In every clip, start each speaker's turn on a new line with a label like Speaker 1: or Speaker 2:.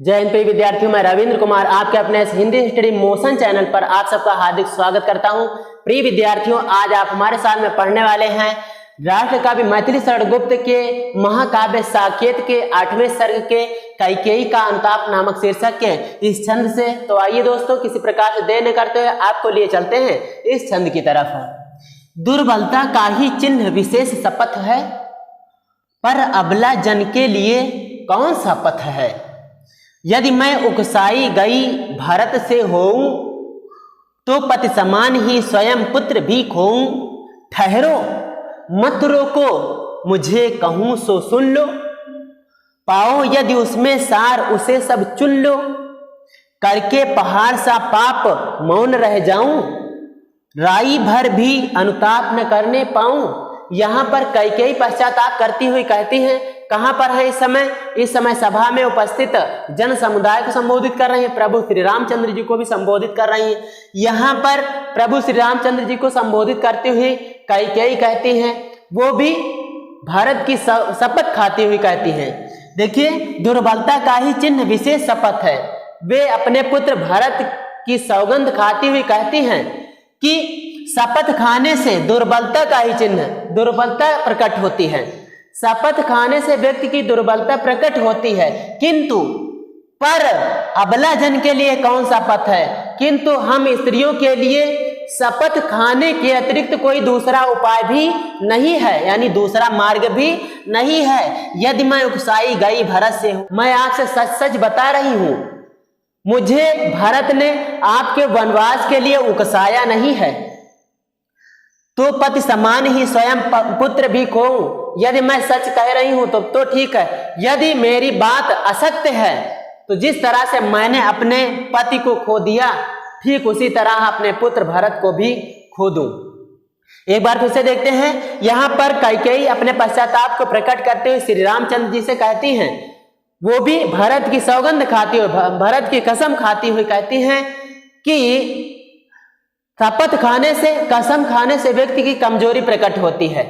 Speaker 1: जय हिंद प्रिय विद्यार्थियों, मैं रविंद्र कुमार आपके अपने इस हिंदी स्टडी मोशन चैनल पर आप सबका हार्दिक स्वागत करता हूं। प्रिय विद्यार्थियों, आज आप हमारे साथ में पढ़ने वाले हैं राष्ट्र कवि मैथिली शरण गुप्त के महाकाव्य साकेत के 8वें सर्ग के कैकेयी का अनुताप नामक शीर्षक के इस छंद से। तो आइए दोस्तों, किसी प्रकार से देर न करते हुए आपको लिए चलते हैं इस छंद की तरफ। दुर्बलता का ही चिन्ह विशेष शपथ है, पर अबला जन के लिए कौन सा पथ है। यदि मैं उकसाई गई भरत से होऊं, तो पति समान ही स्वयं पुत्र भी खोऊं। ठहरो मत रोको, मुझे कहूं सो सुन लो। पाओ यदि उसमें सार, उसे सब चुन लो। करके पहाड़ सा पाप मौन रह जाऊं, राई भर भी अनुताप न करने पाऊं। यहाँ पर कैकेयी पश्चाताप करती हुई कहती हैं, कहां पर है इस समय सभा में उपस्थित जन समुदाय को संबोधित कर रही हैं, प्रभु श्री रामचंद्र जी को भी संबोधित कर रही हैं। यहाँ पर प्रभु श्री रामचंद्र जी को संबोधित करते हुए कैकेयी कहती हैं, वो भी भारत की शपथ खाती हुई कहती हैं। देखिए, दुर्बलता का ही चिन्ह विशेष शपथ है। वे अपने पुत्र भारत की सौगंध खाती हुई कहती हैं कि शपथ खाने से दुर्बलता का ही चिन्ह, दुर्बलता प्रकट होती है। शपथ खाने से व्यक्ति की दुर्बलता प्रकट होती है, किंतु पर अबला जन के लिए कौन सा पथ है। किंतु हम स्त्रियों के लिए शपथ खाने के अतिरिक्त कोई दूसरा उपाय भी नहीं है, यानी दूसरा मार्ग भी नहीं है। यदि मैं उकसाई गई भरत से हूं, मैं आपसे सच सच बता रही हूं, मुझे भरत ने आपके वनवास के लिए उकसाया नहीं है, तो पति समान ही स्वयं पुत्र भी खोऊं। यदि मैं सच कह रही हूं तो ठीक है, यदि मेरी बात असत्य है तो जिस तरह से मैंने अपने पति को खो दिया, ठीक उसी तरह अपने पुत्र भरत को भी खो दूं। एक बार फिर से देखते हैं, यहां पर कैकेयी अपने पश्चाताप को प्रकट करते हुए श्री रामचंद्र जी से कहती हैं, वो भी भरत की सौगंध खाती हुई, भरत की कसम खाती हुई कहती हैं कि शपथ खाने से, कसम खाने से व्यक्ति की कमजोरी प्रकट होती है,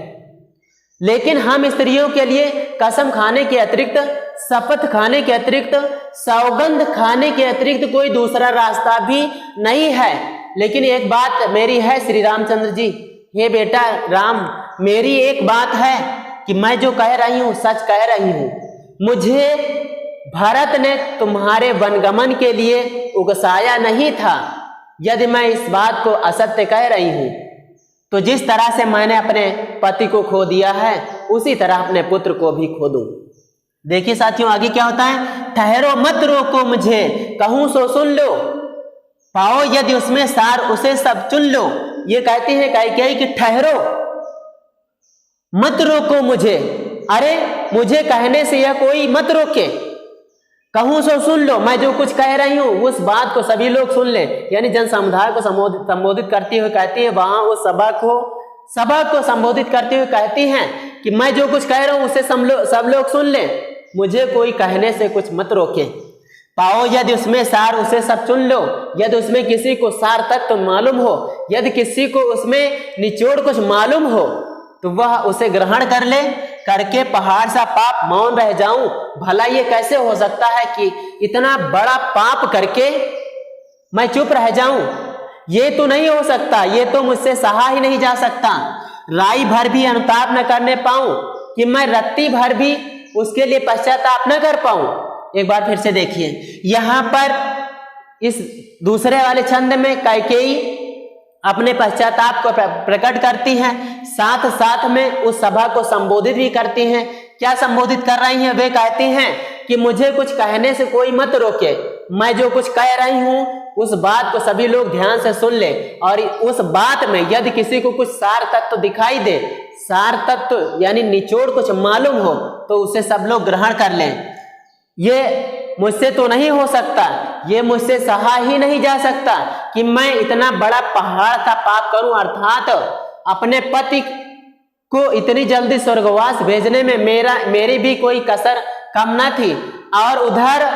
Speaker 1: लेकिन हम स्त्रियों के लिए कसम खाने के अतिरिक्त, शपथ खाने के अतिरिक्त, सौगंध खाने के अतिरिक्त कोई दूसरा रास्ता भी नहीं है। लेकिन एक बात मेरी है श्री रामचंद्र जी, हे बेटा राम, मेरी एक बात है कि मैं जो कह रही हूं सच कह रही हूं। मुझे भरत ने तुम्हारे वनगमन के लिए उकसाया नहीं था। यदि मैं इस बात को असत्य कह रही हूं, तो जिस तरह से मैंने अपने पति को खो दिया है, उसी तरह अपने पुत्र को भी खो दूं। देखिए साथियों, आगे क्या होता है, ठहरो मत रोको, मुझे कहूं सो सुन लो। पाओ यदि उसमें सार, उसे सब चुन लो। ये कहती है कैकेयी कि ठहरो मत रोको मुझे, अरे मुझे कहने से यह कोई मत रोके, कहूं सो सुन लो। मैं जो कुछ कह रही हूं उस बात को सभी लोग सुन ले, यानी जन समुदाय को संबोधित करती हुए कहती है, वहां उस सभा को संबोधित करते हुए कहती हैं कि मैं जो कुछ कह रहा हूं उसे सब लोग सुन ले, मुझे कोई कहने से कुछ मत रोके। पाओ यदि उसमें सार, उसे सब चुन लो। यदि उसमें किसी को सार तक तो मालूम हो, यदि किसी को उसमें निचोड़ कुछ मालूम हो, तो वह उसे ग्रहण कर ले। करके पहाड़ सा पाप मौन रह जाऊं। भला ये कैसे हो सकता है कि इतना बड़ा पाप करके मैं चुप रह जाऊं। ये तो नहीं हो सकता, ये तो मुझसे सहा ही नहीं जा सकता। राई भर भी अनुताप न करने पाऊं, कि मैं रत्ती भर भी उसके लिए पश्चाताप न कर पाऊं। एक बार फिर से देखिए, यहां पर इस दूसरे वाले छंद में कैकेयी अपने पश्चाताप को प्रकट करती हैं, साथ साथ में उस सभा को संबोधित भी करती हैं। क्या संबोधित कर रही हैं? वे कहती हैं कि मुझे कुछ कहने से कोई मत रोके, मैं जो कुछ कह रही हूं उस बात को सभी लोग ध्यान से सुन ले, और उस बात में यदि किसी को कुछ सार तत्व दिखाई दे, सार तत्व यानी निचोड़ कुछ मालूम हो, तो उसे सब लोग ग्रहण कर लें। ये मुझसे तो नहीं हो सकता, ये मुझसे सहा ही नहीं जा सकता कि मैं इतना बड़ा पहाड़ का पाप करूं, अर्थात अपने पति को इतनी जल्दी स्वर्गवास भेजने में मेरी भी कोई कसर कम न थी, और उधर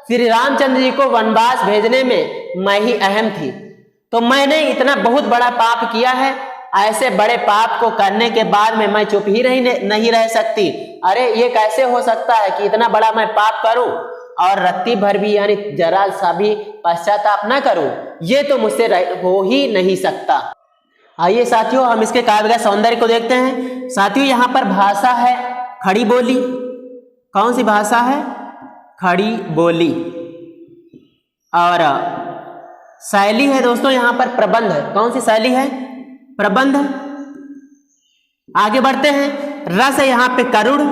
Speaker 1: श्री रामचंद्र जी को वनवास भेजने में मैं ही अहम थी। तो मैंने इतना बहुत बड़ा पाप किया है, ऐसे बड़े पाप को करने के बाद में मैं चुप ही नहीं रह सकती। अरे ये कैसे हो सकता है कि इतना बड़ा मैं पाप करूं। और रत्ती भर भी यानी जरा सा भी पश्चाताप न करूं, ये तो मुझसे हो ही नहीं सकता। आइए साथियों हम इसके काव्य का सौंदर्य को देखते हैं। साथियों यहाँ पर भाषा है खड़ी बोली। कौन सी भाषा है? खड़ी बोली। और शैली है दोस्तों यहाँ पर प्रबंध है। कौन सी शैली है? प्रबंध। आगे बढ़ते हैं। रस है यहाँ पे करुण,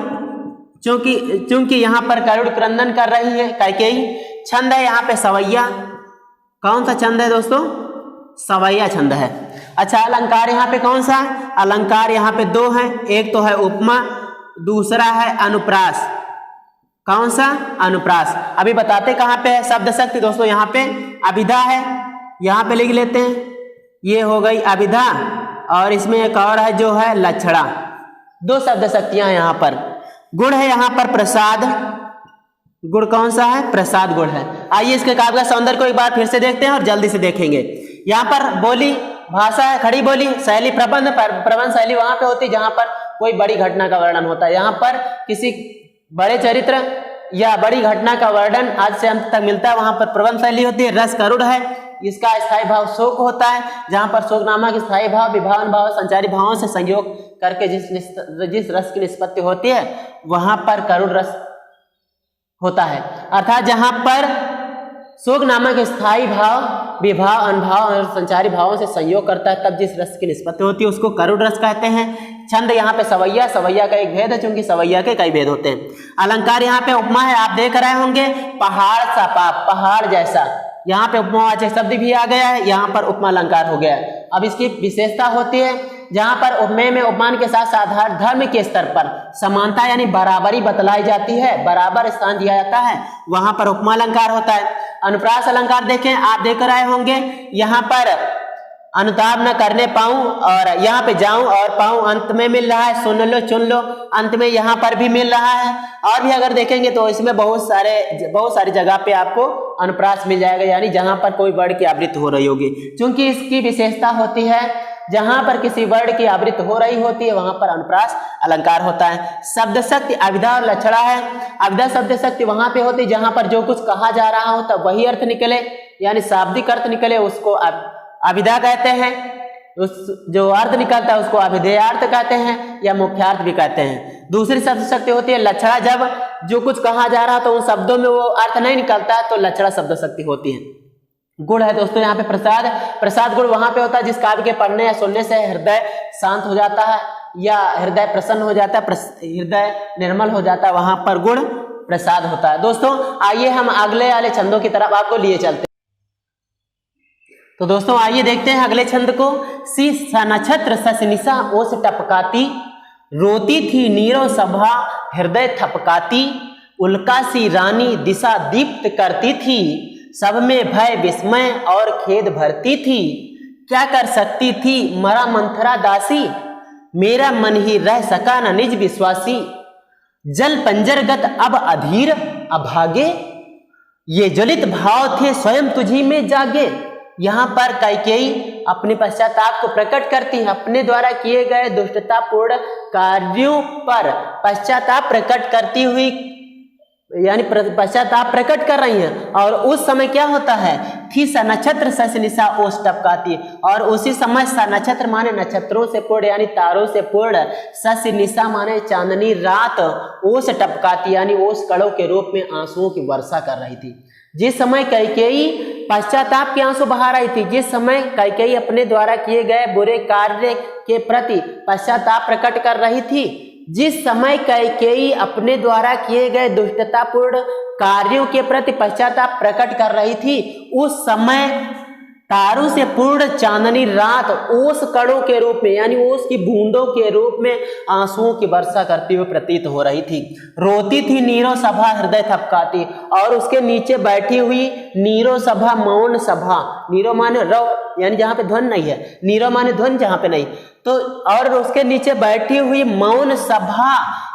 Speaker 1: चूंकि यहाँ पर करुण क्रंदन कर रही है कैकेयी। छंद है यहाँ पे सवैया। कौन सा छंद है दोस्तों? सवैया छंद है। अच्छा अलंकार यहाँ पे कौन सा? अलंकार यहाँ पे दो हैं, एक तो है उपमा, दूसरा है अनुप्रास। कौन सा? अनुप्रास। अभी बताते कहाँ पे है शब्द शक्ति दोस्तों। यहाँ पे अभिधा है, यहाँ पे लिख लेते हैं, ये हो गई अभिधा, और इसमें एक और है जो है लक्षणा। दो शब्द शक्तियां हैं यहाँ पर। गुण है यहाँ पर प्रसाद। गुण कौन सा है? प्रसाद गुण है। आइए इसके काव्य का सौंदर्य को एक बार फिर से देखते हैं और जल्दी से देखेंगे। यहाँ पर बोली भाषा है खड़ी बोली, शैली प्रबंध। प्रबंध शैली वहां पे होती है जहां पर कोई बड़ी घटना का वर्णन होता है। यहाँ पर किसी बड़े चरित्र या बड़ी घटना का वर्णन आज से अंत तक मिलता है, वहां पर प्रबंध शैली होती है। रस करुण है, इसका स्थायी भाव शोक होता है, जहां पर शोक नामक स्थायी भाव विभावन भाव संचारी भावों से संयोग करके जिस रस की निष्पत्ति होती है वहां पर करुण रस होता है। अर्थात जहां पर शोक नामक स्थायी भाव विभाव अनुभाव और संचारी भावों से संयोग करता है तब जिस रस की निष्पत्ति होती है उसको करुण रस कहते हैं। छंद यहाँ पे सवैया। सवैया का एक भेद है क्योंकि सवैया के कई भेद होते हैं। अलंकार यहाँ पे उपमा है, आप देख रहे होंगे पहाड़ सा पाप, पहाड़ जैसा। यहाँ पे उपमावाचक शब्द भी आ गया है, यहाँ पर उपमा अलंकार हो गया है। अब इसकी विशेषता होती है जहां पर उपमेय में उपमान के साथ साधारण धर्म के स्तर पर समानता यानी बराबरी बतलाई जाती है, बराबर स्थान दिया जाता है, वहां पर उपमा अलंकार होता है। अनुप्रास अलंकार देखें, आप देख रहे होंगे यहाँ पर अनुताप न करने पाऊं और यहाँ पे जाऊं और पाऊं अंत में मिल रहा है, सुन लो चुन लो अंत में यहाँ पर भी मिल रहा है। और भी अगर देखेंगे तो इसमें बहुत सारी जगह पे आपको अनुप्रास मिल जाएगा, यानी जहां पर कोई वर्ण की आवृत्ति हो रही होगी। क्योंकि इसकी विशेषता होती है जहां पर किसी वर्ण की आवृत्ति हो रही होती है वहां पर अनुप्रास अलंकार होता है। शब्द शक्ति अभिधा और लक्षणा है। अभिधा शब्द शक्ति वहां पे होती है जहां पर जो कुछ कहा जा रहा होता वही अर्थ निकले, यानी शाब्दिक अर्थ निकले, उसको अभिधा कहते हैं। उस जो अर्थ निकलता है उसको अभिधेयार्थ कहते हैं या मुख्यार्थ भी कहते हैं। दूसरी शब्द शक्ति होती है लक्षणा। जब जो कुछ कहा जा रहा तो उन शब्दों में वो अर्थ नहीं निकलता तो लक्षणा शब्द शक्ति होती है। गुण है दोस्तों यहाँ पे प्रसाद। प्रसाद गुण वहां पे होता है जिस काव्य के पढ़ने या सुनने से हृदय शांत हो जाता है या हृदय प्रसन्न हो जाता है, हृदय निर्मल हो जाता है, वहां पर गुण प्रसाद होता है। दोस्तों आइए हम अगले वाले छंदों की तरफ आपको लिए चलते हैं। तो दोस्तों आइए देखते हैं अगले छंद को। सी नक्षत्र ससनिशा ओस टपकाती, रोती थी नीरो सभा हृदय थपकाती, उल्का सी रानी दिशा दीप्त करती थी, सब में भय विस्मय और खेद भरती थी, क्या कर सकती थी मरा मंथरा दासी, मेरा मन ही रह सका न निज विश्वासी, जल पंजरगत अब अधीर अभागे, ये ज्वलित भाव थे स्वयं तुझी में जागे। यहाँ पर कैकेयी अपने पश्चाताप को प्रकट करती है, अपने द्वारा किए गए दुष्टतापूर्ण कार्यों पर पश्चाताप प्रकट करती हुई, यानी पश्चाताप प्रकट कर रही हैं। और उस समय क्या होता है, थी स नक्षत्र ससनिशा ओस टपकाती, और उसी समय स नक्षत्र माने नक्षत्रों से पूर्ण यानी तारों से पूर्ण, ससनिशा माने चांदनी रात, ओस टपकाती यानी ओस कणों के रूप में आंसुओं की वर्षा कर रही थी। जिस समय कैकेयी पश्चाताप के आंसू बहा रही थी, जिस समय कैकेयी अपने द्वारा किए गए बुरे कार्य के प्रति पश्चाताप प्रकट कर रही थी, जिस समय कैकेयी अपने द्वारा किए गए दुष्टतापूर्ण कार्यों के प्रति पश्चाताप प्रकट कर रही थी, उस समय तारों से पूर्ण चांदनी रात ओस कणों के रूप में यानी ओस की बूंदों के रूप में आंसुओं की वर्षा करती हुई प्रतीत हो रही थी। रोती थी नीरो सभा हृदय थपकाती, और उसके नीचे बैठी हुई नीरो सभा मौन सभा, नीरो माने रव यानी जहां पे ध्वनि नहीं है, नीरो माने ध्वनि जहां पे नहीं, तो और उसके नीचे बैठी हुई मौन सभा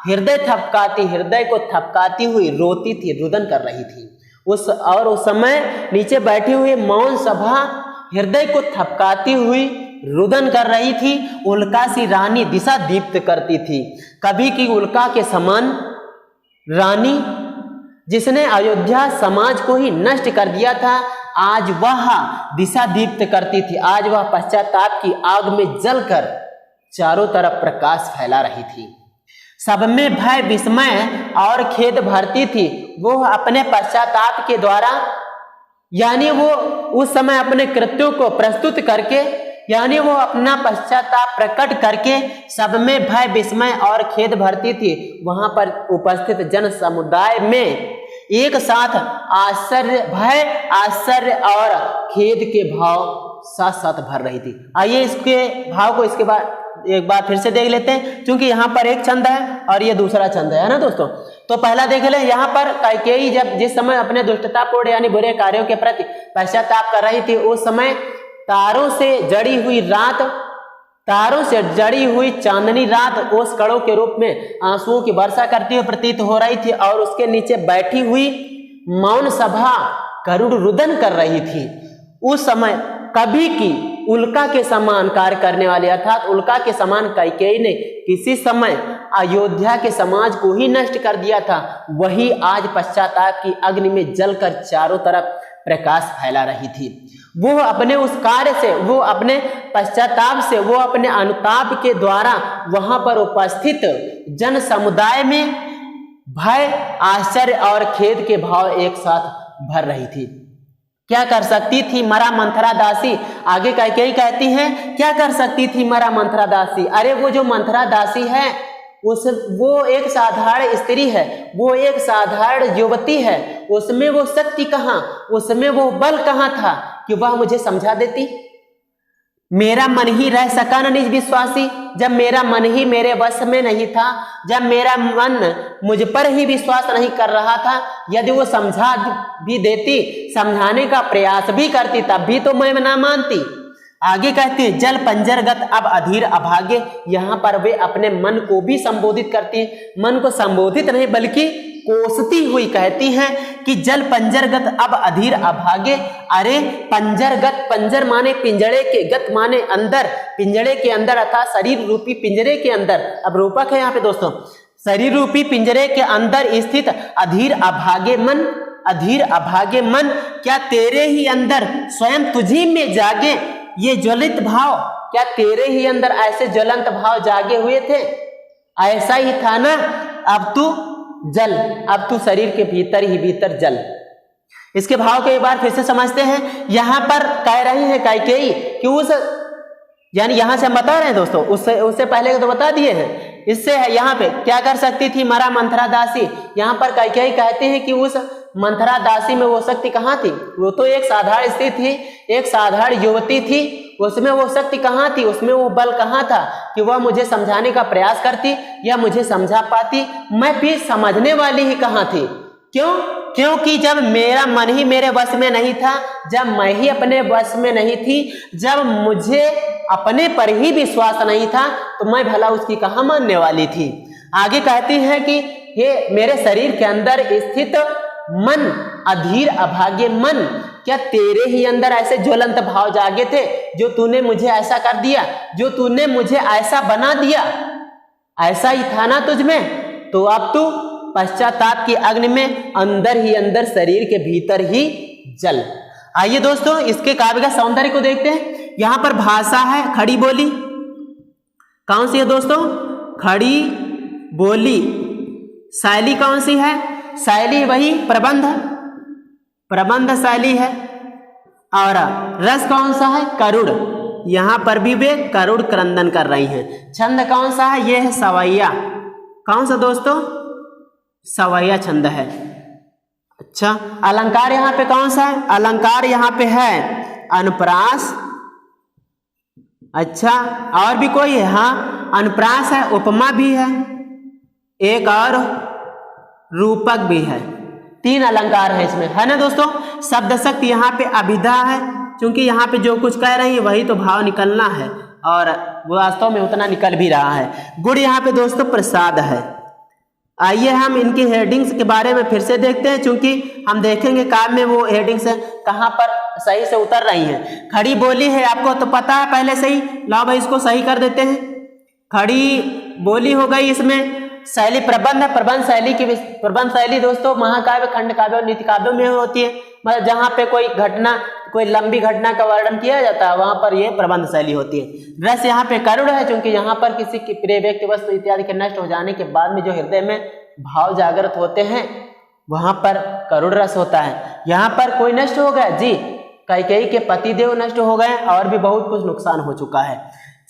Speaker 1: हृदय थपकाती, हृदय को थपकाती हुई रोती थी, रुदन कर रही थी। उस समय नीचे बैठी हुई मौन सभा हृदय को थपकाती हुई रुदन कर रही थी। उल्का सी रानी दिशा दीप्त करती थी, कभी की उल्का के समान रानी जिसने अयोध्या समाज को ही नष्ट कर दिया था, आज वह दिशा दीप्त करती थी। आज वह पश्चाताप की आग में जलकर चारों तरफ प्रकाश फैला रही थी। सब में भय, विस्मय और खेद भरती थी। वो अपने पश्चाताप के द्वारा, यानी वो उस समय अपने कृत्यों को प्रस्तुत करके, यानी वो अपना पश्चाताप प्रकट करके सब में भय, विस्मय और खेद भरती थी। वहां पर उपस्थित जन समुदाय में एक साथ आश्चर्य, भय, आश्चर्य और खेद के भाव साथ साथ भर रही थी। आइए इसके भाव को इसके बाद एक बार फिर से देख लेते हैं, क्योंकि यहाँ पर एक छंद है और ये दूसरा छंद है ना दोस्तों। तो पहला देख ले, यहाँ पर कैकेयी जब जिस समय अपने दुष्टतापूर्ण यानी बुरे कार्यों के प्रति पश्चाताप कर रही थी, उस समय तारों से जड़ी हुई रात, तारों से जड़ी हुई चांदनी रात ओस कणों के रूप में आंसुओं की वर्षा करती हुई प्रतीत हो रही थी और उसके नीचे बैठी हुई मौन सभा करुण रुदन कर रही थी। उस समय कभी की उल्का के समान कार्य करने वाले, अर्थात उल्का के समान कैकेयी ने किसी समय अयोध्या के समाज को ही नष्ट कर दिया था, वही आज पश्चाताप की अग्नि में जलकर चारों तरफ प्रकाश फैला रही थी। वो अपने उस कार्य से, वो अपने पश्चाताप से, वो अपने अनुताप के द्वारा वहां पर उपस्थित जन समुदाय में भय, आश्चर्य और खेद के भाव एक साथ भर रही थी। क्या कर सकती थी मरा मंथरा दासी? आगे कैकेयी कहती हैं, क्या कर सकती थी मरा मंथरा दासी? अरे वो जो मंथरा दासी है वो एक साधारण स्त्री है, वो एक साधारण युवती है, उसमें वो शक्ति कहाँ, उसमें वो बल कहाँ था कि वह मुझे समझा देती? मेरा मन ही रह सका न निज विश्वासी, जब मेरा मन ही मेरे वश में नहीं था, जब मेरा मन मुझ पर ही विश्वास नहीं कर रहा था, यदि वो समझा भी देती, समझाने का प्रयास भी करती, तब भी तो मैं ना मानती। आगे कहती है, जल पंजरगत अब अधीर अभागे। यहाँ पर वे अपने मन को भी संबोधित करती है, मन को संबोधित नहीं बल्कि कोसती हुई कहती हैं कि जल पंजरगत अब अधीर अभागे। अरे पंजरगत, पंजर माने पिंजड़े के, गत माने अंदर, पिंजड़े के अंदर अर्थात शरीर रूपी पिंजरे के अंदर। अब रूपक है यहाँ पे दोस्तों, शरीर रूपी पिंजरे के अंदर स्थित अधीर अभागे मन, अधीर अभागे मन, क्या तेरे ही अंदर स्वयं तुझी में जागे ये ज्वलित भाव? क्या तेरे ही अंदर ऐसे ज्वलंत भाव जागे हुए थे? ऐसा ही था ना, अब तू जल, अब तू शरीर के भीतर ही भीतर जल। इसके भाव को एक बार फिर से समझते हैं। यहां पर कह रही है कैकेयी कि उस, यानी यहां से हम बता रहे हैं दोस्तों, उससे पहले तो बता दिए हैं, इससे है यहाँ पे क्या कर सकती थी मरा मंथरा दासी। यहाँ पर कैकेयी कहते हैं कि उस मंथरा दासी में वो शक्ति कहाँ थी? वो तो एक साधारण स्त्री थी, एक साधारण युवती थी, उसमें वो शक्ति कहाँ थी, उसमें वो बल कहाँ था कि वह मुझे समझाने का प्रयास करती या मुझे समझा पाती? मैं फिर समझने वाली ही कहाँ थी? क्यों? क्योंकि जब मेरा मन ही मेरे वश में नहीं था, जब मैं ही अपने वश में नहीं थी, जब मुझे अपने पर ही विश्वास नहीं था, तो मैं भला उसकी कहाँ मानने वाली थी? आगे कहती है कि हे मेरे शरीर के अंदर स्थित मन, अधीर अभागे मन, क्या तेरे ही अंदर ऐसे ज्वलंत भाव जागे थे जो तूने मुझे ऐसा कर दिया, जो तूने मुझे ऐसा बना दिया? ऐसा ही था ना तुझ में? तो अब तू पश्चाताप की अग्नि में अंदर ही अंदर शरीर के भीतर ही जल। आइए दोस्तों इसके काव्य का सौंदर्य को देखते हैं। यहां पर भाषा है खड़ी बोली, कौन सी है दोस्तों? खड़ी बोली। शैली कौन सी है? शैली वही प्रबंध, प्रबंध शैली है। और रस कौन सा है? करुड़। यहां पर भी वे करुड़ क्रंदन कर रही हैं। छंद कौन सा है? यह है सवैया। कौन सा दोस्तों? सवैया छंद है। अच्छा, अलंकार यहां पे कौन सा है? अलंकार यहां पे है अनुप्रास। अच्छा, और भी कोई है? हाँ, अनुप्रास है, उपमा भी है, एक और रूपक भी है। 3 अलंकार है इसमें, है ना दोस्तों। शब्द शक्ति यहाँ पे अभिधा है, क्योंकि यहाँ पे जो कुछ कह रही है वही तो भाव निकलना है, और वास्तव में उतना निकल भी रहा है। गुण यहाँ पे दोस्तों प्रसाद है। आइए हम इनकी हेडिंग्स के बारे में फिर से देखते हैं, क्योंकि हम देखेंगे काव्य में वो हेडिंग्स कहाँ पर सही से उतर रही हैं। खड़ी बोली है, आपको तो पता है पहले से ही। लाओ भाई इसको सही कर देते हैं। खड़ी बोली हो गई, इसमें शैली प्रबंध है। प्रबंध शैली दोस्तों महाकाव्य, खंड काव्य और नीति काव्यों में होती है। मतलब जहाँ पे कोई लंबी घटना का वर्णन किया जाता है वहां पर ये प्रबंध शैली होती है। रस यहाँ पे करुण है, क्योंकि यहाँ पर किसी की प्रिय व्यक्ति वस्तु इत्यादि के नष्ट हो जाने के बाद में जो हृदय में भाव जागृत होते हैं वहां पर करुण रस होता है। यहाँ पर कोई नष्ट हो गया जी, कैकेयी के पतिदेव नष्ट हो गए और भी बहुत कुछ नुकसान हो चुका है।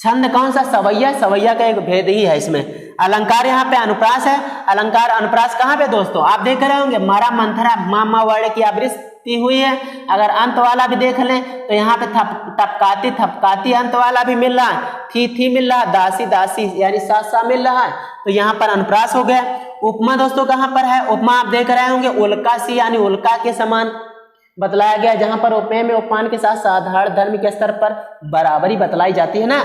Speaker 1: छंद कौन सा? सवैया। सवैया का एक भेद ही है इसमें। अलंकार यहाँ पे अनुप्रास है। अलंकार अनुप्रास कहाँ पे दोस्तों? आप देख रहे होंगे मारा मंथरा मामा वर्ण की आवृत्ति हुई है। अगर अंत वाला भी देख लें तो यहाँ पे टपकाती थपकाती अंत वाला भी मिल रहा है, थी मिल रहा है, दासी दासी यानी सा मिल रहा है, तो यहाँ पर अनुप्रास हो गया। उपमा दोस्तों कहाँ पर है? उपमा आप देख रहे होंगे उल्का सी यानी उल्का के समान बतलाया गया, जहां पर उपमेय में उपमान के साथ साधारण धर्म के स्तर पर बराबरी बतलाई जाती है ना।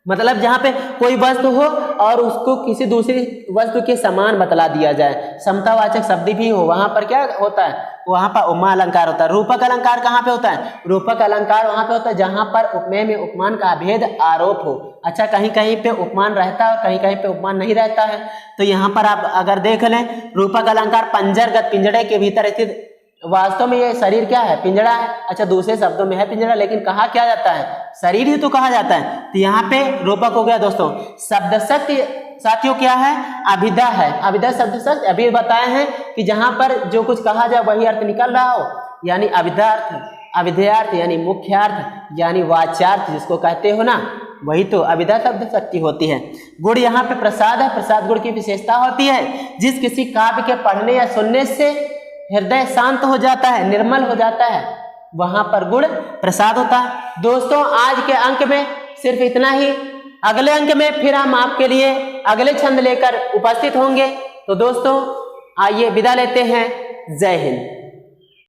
Speaker 1: मतलब जहां पे कोई वस्तु हो और उसको किसी दूसरी वस्तु के समान बतला दिया जाए, समतावाचक शब्द भी हो, वहां पर क्या होता है? वहां पर उपमा अलंकार होता है। रूपक अलंकार कहाँ पे होता है? रूपक अलंकार वहां पे होता है जहां पर उपमेय में उपमान का अभेद आरोप हो। अच्छा, कहीं कहीं पे उपमान रहता है और कहीं कहीं पे उपमान नहीं रहता है। तो यहाँ पर आप अगर देख लें रूपक अलंकार पंजरगत, पिंजड़े के भीतर स्थित, वास्तव में ये शरीर क्या है? पिंजड़ा है। अच्छा, दूसरे शब्दों में है पिंजड़ा, लेकिन कहा क्या जाता है? शरीर ही तो कहा जाता है। तो यहाँ पे रूपक हो गया दोस्तों। शब्द शक्ति साथियों क्या है? अभिधा है। अभिधा शब्द शक्ति अभी बताए हैं कि जहां पर जो कुछ कहा जाए वही अर्थ निकल रहा हो, यानी अभिधार्थ, अभिधेयार्थ यानी मुख्यार्थ यानी वाच्यार्थ जिसको कहते हो ना, वही तो अभिधा शब्द शक्ति होती है। गुण यहाँ पे प्रसाद है। प्रसाद गुण की विशेषता होती है जिस किसी काव्य के पढ़ने या सुनने से हृदय शांत हो जाता है, निर्मल हो जाता है, वहां पर गुण प्रसाद होता है। दोस्तों आज के अंक में सिर्फ इतना ही। अगले अंक में फिर हम आपके लिए अगले छंद लेकर उपस्थित होंगे। तो दोस्तों आइए विदा लेते हैं। जय हिंद।